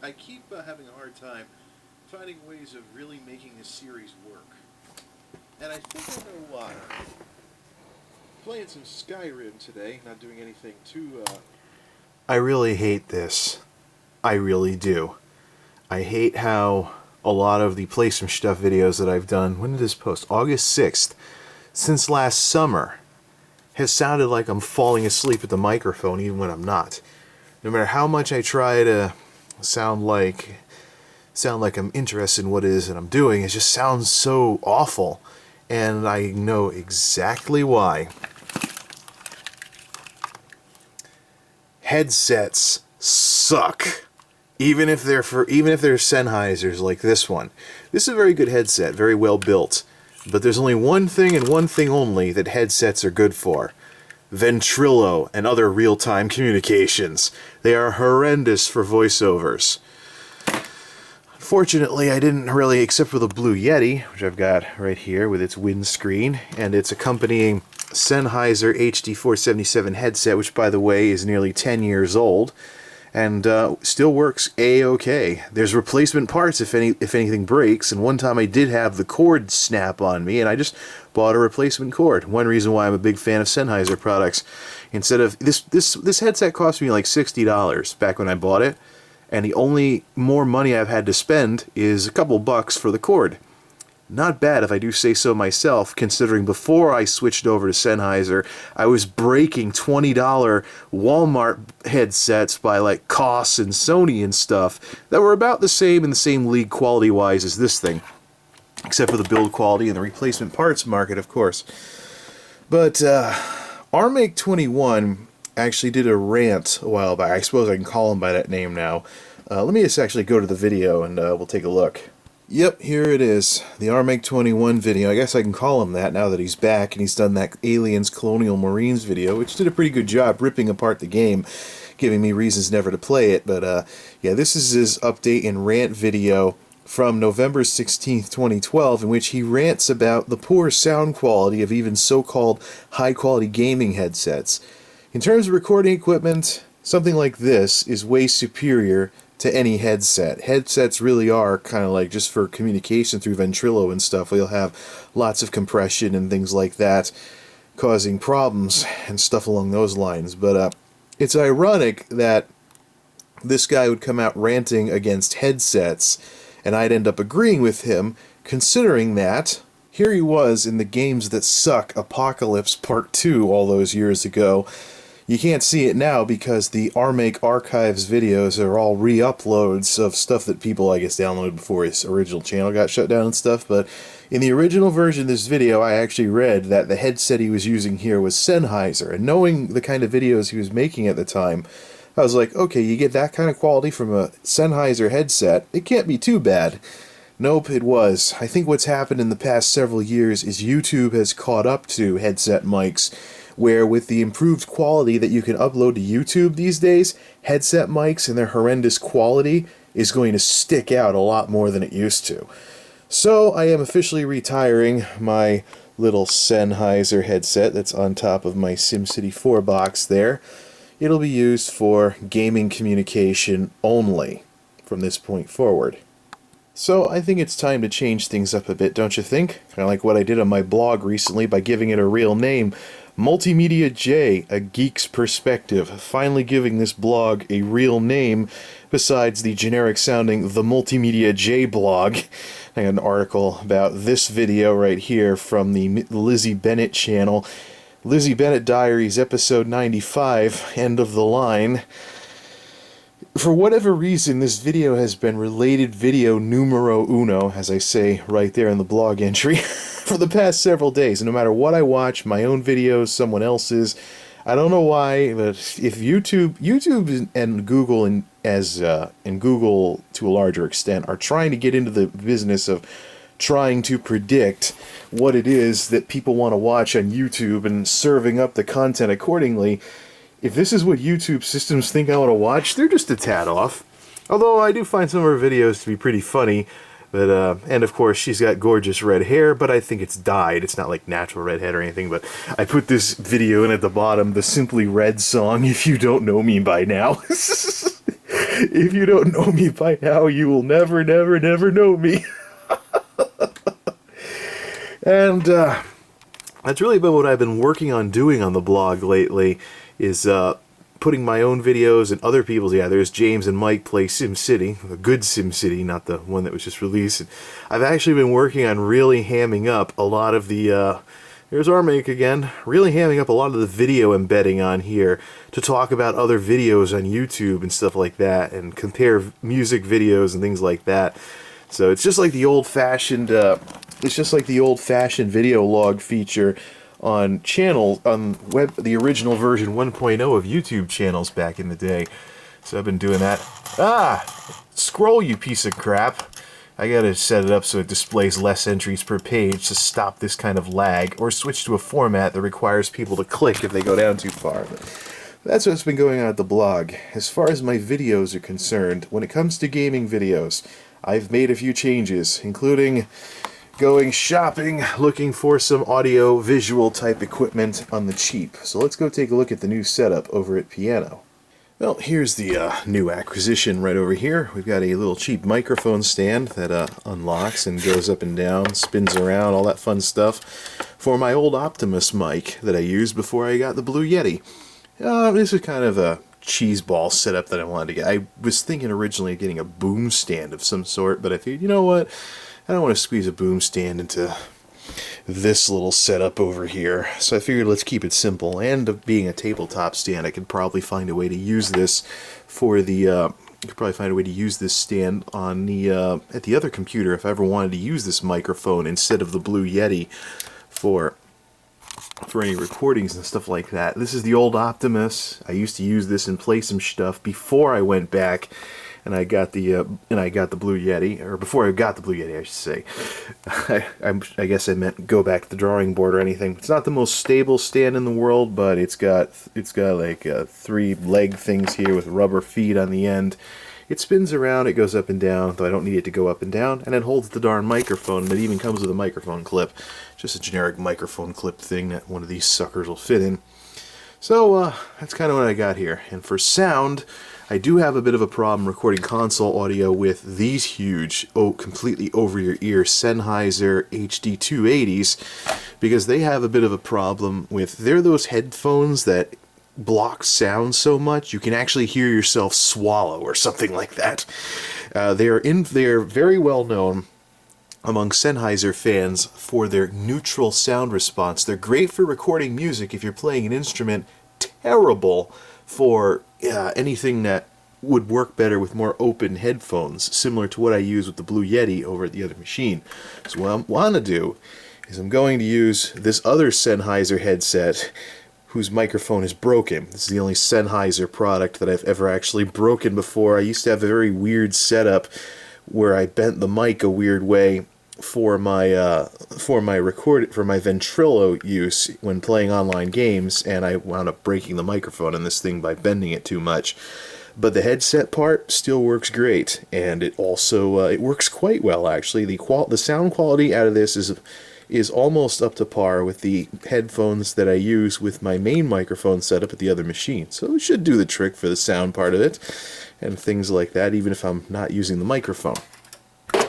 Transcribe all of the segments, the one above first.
I keep having a hard time finding ways of really making this series work. And I think I know why. Playing some Skyrim today, not doing anything too, I really hate this. I really do. I hate how a lot of the Play Some Schtuff videos that I've done, when did this post? August 6th, since last summer, has sounded like I'm falling asleep at the microphone even when I'm not. No matter how much I try to sound like I'm interested in what it is that I'm doing, it just sounds so awful. And I know exactly why. Headsets suck. Even if they're Sennheisers like this one. This is a very good headset, very well built. But there's only one thing and one thing only that headsets are good for. Ventrilo and other real-time communications. They are horrendous for voiceovers. Fortunately, I didn't really, except for the Blue Yeti, which I've got right here with its windscreen, and its accompanying Sennheiser HD477 headset, which, by the way, is nearly 10 years old, and still works A-OK. There's replacement parts if anything breaks, and one time I did have the cord snap on me, and I just bought a replacement cord. One reason why I'm a big fan of Sennheiser products. Instead of this headset cost me like $60 back when I bought it, and the only more money I've had to spend is a couple bucks for the cord. Not bad if I do say so myself, considering before I switched over to Sennheiser, I was breaking $20 Walmart headsets by like Koss and Sony and stuff that were about the same in the same league quality-wise as this thing. Except for the build quality and the replacement parts market, of course. But RMake21 actually did a rant a while back. I suppose I can call him by that name now. Let me just actually go to the video and we'll take a look. Yep, here it is. The RMake21 video. I guess I can call him that now that he's back and he's done that Aliens Colonial Marines video, which did a pretty good job ripping apart the game, giving me reasons never to play it. But yeah, this is his update and rant video from November 16th, 2012, in which he rants about the poor sound quality of even so-called high-quality gaming headsets. In terms of recording equipment, something like this is way superior to any headset. Headsets really are kind of like just for communication through Ventrilo and stuff. You'll have lots of compression and things like that causing problems and stuff along those lines. But it's ironic that this guy would come out ranting against headsets and I'd end up agreeing with him, considering that here he was in the Games That Suck Apocalypse Part 2 all those years ago. You can't see it now because the RMake Archives videos are all re-uploads of stuff that people, I guess, downloaded before his original channel got shut down and stuff, but in the original version of this video, I actually read that the headset he was using here was Sennheiser, and knowing the kind of videos he was making at the time, I was like, okay, you get that kind of quality from a Sennheiser headset, it can't be too bad. Nope, it was. I think what's happened in the past several years is YouTube has caught up to headset mics, where with the improved quality that you can upload to YouTube these days, headset mics and their horrendous quality is going to stick out a lot more than it used to. So I am officially retiring my little Sennheiser headset that's on top of my SimCity 4 box there. It'll be used for gaming communication only from this point forward. So I think it's time to change things up a bit, don't you think? Kind of like what I did on my blog recently by giving it a real name. MultimediaJay, A Geek's Perspective, finally giving this blog a real name besides the generic-sounding The MultimediaJay blog. I got an article about this video right here from the Lizzie Bennett channel. Lizzie Bennett Diaries, episode 95, end of the line. For whatever reason, this video has been related video numero uno, as I say right there in the blog entry, for the past several days. And no matter what I watch, my own videos, someone else's, I don't know why, but if YouTube and Google and Google to a larger extent are trying to get into the business of trying to predict what it is that people want to watch on YouTube and serving up the content accordingly. If this is what YouTube systems think I want to watch, they're just a tad off. Although I do find some of her videos to be pretty funny. But, and of course, she's got gorgeous red hair, but I think it's dyed. It's not like natural red hair or anything, but I put this video in at the bottom, the Simply Red song, if you don't know me by now. If you don't know me by now, you will never, never, never know me. And that's really been what I've been working on doing on the blog lately, is putting my own videos and other people's. Yeah, there's James and Mike play SimCity, the good SimCity, not the one that was just released. And I've actually been working on really hamming up a lot of the, there's Armake again, really hamming up a lot of the video embedding on here to talk about other videos on YouTube and stuff like that, and compare music videos and things like that. So it's just like the old-fashioned, video log feature on channels, on the original version 1.0 of YouTube channels back in the day. So I've been doing that. Scroll, you piece of crap. I gotta set it up so it displays less entries per page to stop this kind of lag, or switch to a format that requires people to click if they go down too far. But that's what's been going on at the blog. As far as my videos are concerned, when it comes to gaming videos, I've made a few changes, including going shopping, looking for some audio-visual type equipment on the cheap. So let's go take a look at the new setup over at Piano. Well, here's the new acquisition right over here. We've got a little cheap microphone stand that unlocks and goes up and down, spins around, all that fun stuff, for my old Optimus mic that I used before I got the Blue Yeti. This is kind of a cheeseball setup that I wanted to get. I was thinking originally of getting a boom stand of some sort, but I figured, you know what, I don't want to squeeze a boom stand into this little setup over here, so I figured let's keep it simple. And being a tabletop stand, I could probably find a way to use this for the stand on the at the other computer if I ever wanted to use this microphone instead of the Blue Yeti for any recordings and stuff like that. This is the old Optimus. I used to use this and play some stuff before I went back and I got the Blue Yeti, or before I got the Blue Yeti, I should say. I guess I meant go back to the drawing board or anything. It's not the most stable stand in the world, but it's got like 3 leg things here with rubber feet on the end. It spins around, it goes up and down, though I don't need it to go up and down, and it holds the darn microphone, and it even comes with a microphone clip. Just a generic microphone clip thing that one of these suckers will fit in. So, that's kind of what I got here. And for sound, I do have a bit of a problem recording console audio with these huge, completely over-your-ear Sennheiser HD280s, because they have a bit of a problem with, they're those headphones that block sound so much you can actually hear yourself swallow or something like that. They are very well known among Sennheiser fans for their neutral sound response. They're great for recording music if you're playing an instrument, terrible for anything that would work better with more open headphones, similar to what I use with the Blue Yeti over at the other machine. So what I want to do is I'm going to use this other Sennheiser headset whose microphone is broken. This is the only Sennheiser product that I've ever actually broken before. I used to have a very weird setup where I bent the mic a weird way for my Ventrilo use when playing online games, and I wound up breaking the microphone in this thing by bending it too much. But the headset part still works great, and it also it works quite well actually. The sound quality out of this is almost up to par with the headphones that I use with my main microphone setup at the other machine. So it should do the trick for the sound part of it and things like that, even if I'm not using the microphone.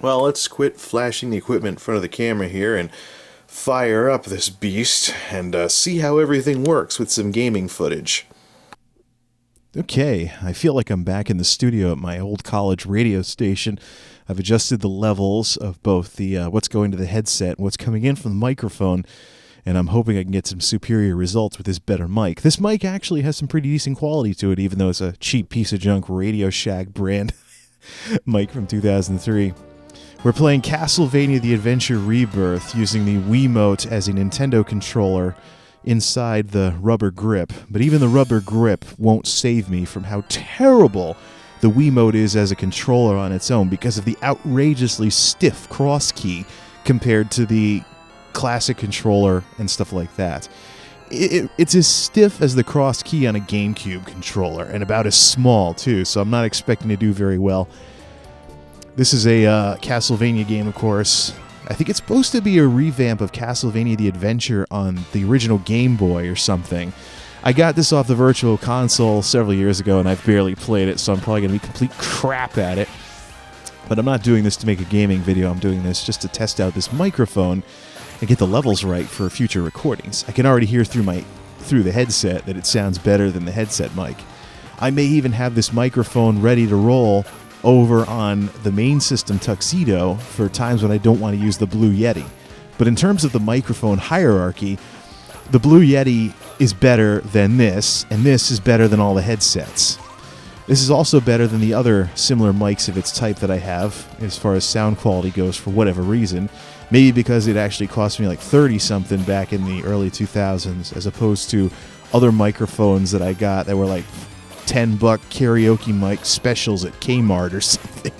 Well, let's quit flashing the equipment in front of the camera here and fire up this beast and see how everything works with some gaming footage. Okay, I feel like I'm back in the studio at my old college radio station. I've adjusted the levels of both the what's going to the headset and what's coming in from the microphone, and I'm hoping I can get some superior results with this better mic. This mic actually has some pretty decent quality to it, even though it's a cheap piece of junk Radio Shack brand mic from 2003. We're playing Castlevania The Adventure Rebirth using the Wiimote as a Nintendo controller inside the rubber grip. But even the rubber grip won't save me from how terrible the Wiimote is as a controller on its own because of the outrageously stiff cross key compared to the classic controller and stuff like that. It's as stiff as the cross key on a GameCube controller, and about as small too, so I'm not expecting to do very well. This is a Castlevania game, of course. I think it's supposed to be a revamp of Castlevania The Adventure on the original Game Boy or something. I got this off the Virtual Console several years ago, and I've barely played it, so I'm probably going to be complete crap at it. But I'm not doing this to make a gaming video. I'm doing this just to test out this microphone and get the levels right for future recordings. I can already hear through the headset that it sounds better than the headset mic. I may even have this microphone ready to roll over on the main system Tuxedo for times when I don't want to use the Blue Yeti. But in terms of the microphone hierarchy, the Blue Yeti is better than this, and this is better than all the headsets. This is also better than the other similar mics of its type that I have as far as sound quality goes for whatever reason. Maybe because it actually cost me like 30-something back in the early 2000s as opposed to other microphones that I got that were like $10 karaoke mic specials at Kmart or something.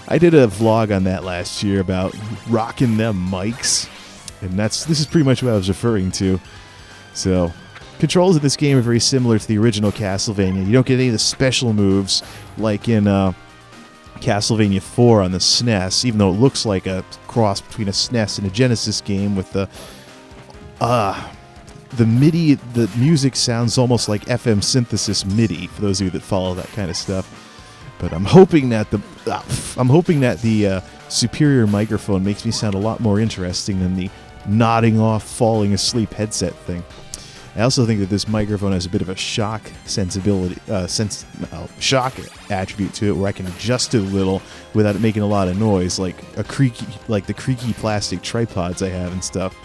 I did a vlog on that last year about rocking them mics, and this is pretty much what I was referring to. So, controls in this game are very similar to the original Castlevania. You don't get any of the special moves like in Castlevania 4 on the SNES, even though it looks like a cross between a SNES and a Genesis game with the MIDI. The music sounds almost like FM synthesis MIDI for those of you that follow that kind of stuff. But I'm hoping that the superior microphone makes me sound a lot more interesting than the nodding off, falling asleep headset thing. I also think that this microphone has a bit of a shock sensibility, shock attribute to it, where I can adjust it a little without it making a lot of noise, like the creaky plastic tripods I have and stuff.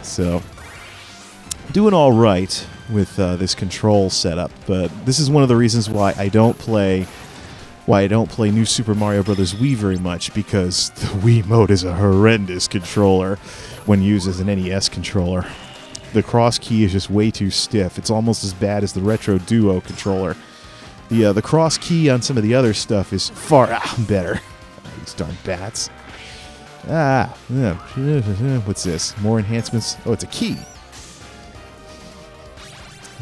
So, doing all right with this control setup, but this is one of the reasons why I don't play New Super Mario Bros. Wii very much, because the Wii mode is a horrendous controller when used as an NES controller. The cross key is just way too stiff. It's almost as bad as the Retro Duo controller. The cross key on some of the other stuff is far better. These darn bats. What's this? More enhancements? Oh, it's a key.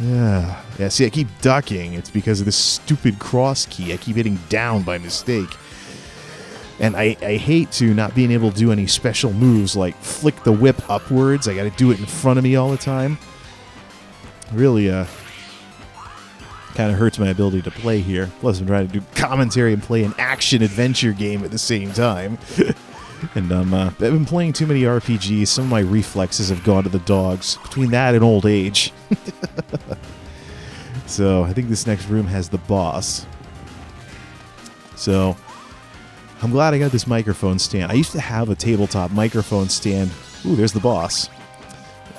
Yeah, see, I keep ducking. It's because of this stupid cross key. I keep hitting down by mistake. And I hate to not being able to do any special moves like flick the whip upwards. I got to do it in front of me all the time. Really, kind of hurts my ability to play here. Plus, I'm trying to do commentary and play an action-adventure game at the same time. And I've been playing too many RPGs. Some of my reflexes have gone to the dogs. Between that and old age. So, I think this next room has the boss. So, I'm glad I got this microphone stand. I used to have a tabletop microphone stand. Ooh, there's the boss.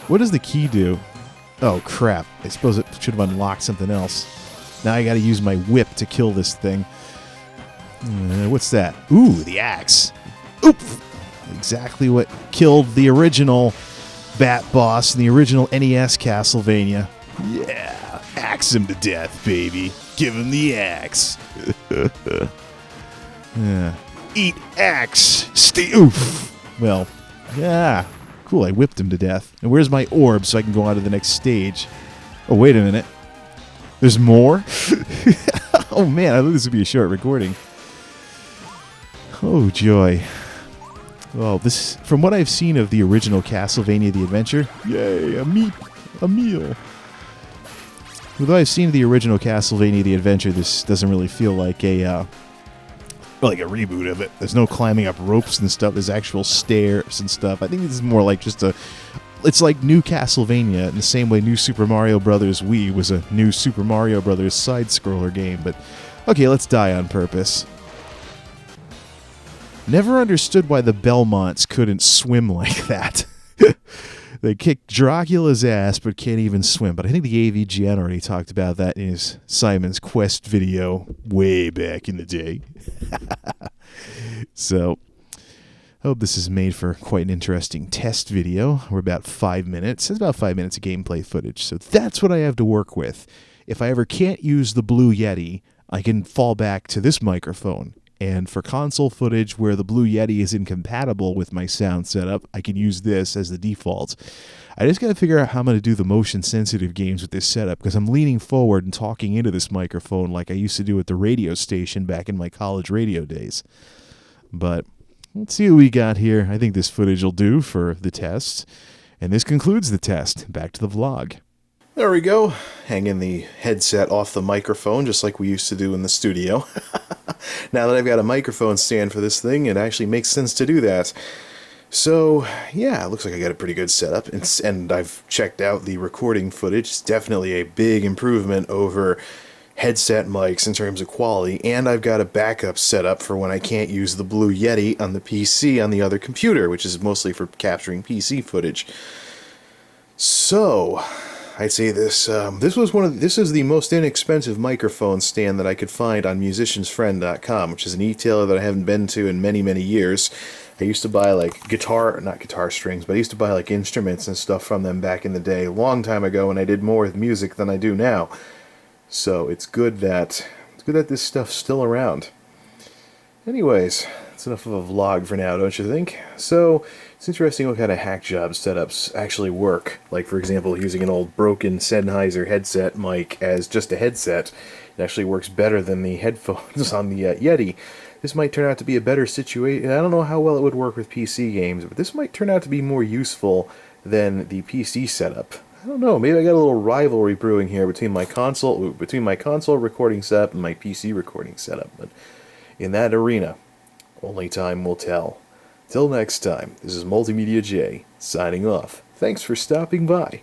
What does the key do? Oh, crap. I suppose it should have unlocked something else. Now I gotta use my whip to kill this thing. What's that? Ooh, the axe. Oof! Exactly what killed the original Bat Boss in the original NES Castlevania. Yeah, axe him to death, baby. Give him the axe. Yeah. Eat axe. Oof. Well, yeah. Cool, I whipped him to death. And where's my orb so I can go on to the next stage? Oh, wait a minute. There's more? Oh, man, I thought this would be a short recording. Oh, joy. Well, this, from what I've seen of the original Castlevania The Adventure, yay, a meal. Although I've seen the original Castlevania The Adventure, this doesn't really feel like a reboot of it. There's no climbing up ropes and stuff. There's actual stairs and stuff. I think this is more like just it's like new Castlevania in the same way New Super Mario Bros. Wii was a new Super Mario Bros. Side-scroller game. But, okay, let's die on purpose. Never understood why the Belmonts couldn't swim like that. They kicked Dracula's ass but can't even swim. But I think the AVGN already talked about that in his Simon's Quest video way back in the day. So, I hope this is made for quite an interesting test video. We're about 5 minutes. It's about 5 minutes of gameplay footage. So that's what I have to work with. If I ever can't use the Blue Yeti, I can fall back to this microphone. And for console footage where the Blue Yeti is incompatible with my sound setup, I can use this as the default. I just got to figure out how I'm going to do the motion-sensitive games with this setup, because I'm leaning forward and talking into this microphone like I used to do at the radio station back in my college radio days. But let's see what we got here. I think this footage will do for the test. And this concludes the test. Back to the vlog. There we go. Hanging the headset off the microphone, just like we used to do in the studio. Now that I've got a microphone stand for this thing, it actually makes sense to do that. So, yeah, it looks like I got a pretty good setup, and I've checked out the recording footage. It's definitely a big improvement over headset mics in terms of quality, and I've got a backup set up for when I can't use the Blue Yeti on the PC on the other computer, which is mostly for capturing PC footage. So, I'd say this is the most inexpensive microphone stand that I could find on musiciansfriend.com, which is an e-tailer that I haven't been to in many, many years. I used to buy like not guitar strings, but I used to buy like instruments and stuff from them back in the day, a long time ago, when I did more with music than I do now. So it's good that this stuff's still around. Anyways, that's enough of a vlog for now, don't you think? So, it's interesting what kind of hack job setups actually work. Like, for example, using an old broken Sennheiser headset mic as just a headset. It actually works better than the headphones on the Yeti. This might turn out to be a better situation. I don't know how well it would work with PC games, but this might turn out to be more useful than the PC setup. I don't know, maybe I got a little rivalry brewing here between my console recording setup and my PC recording setup, but in that arena, only time will tell. Till next time, this is MultimediaJay, signing off. Thanks for stopping by.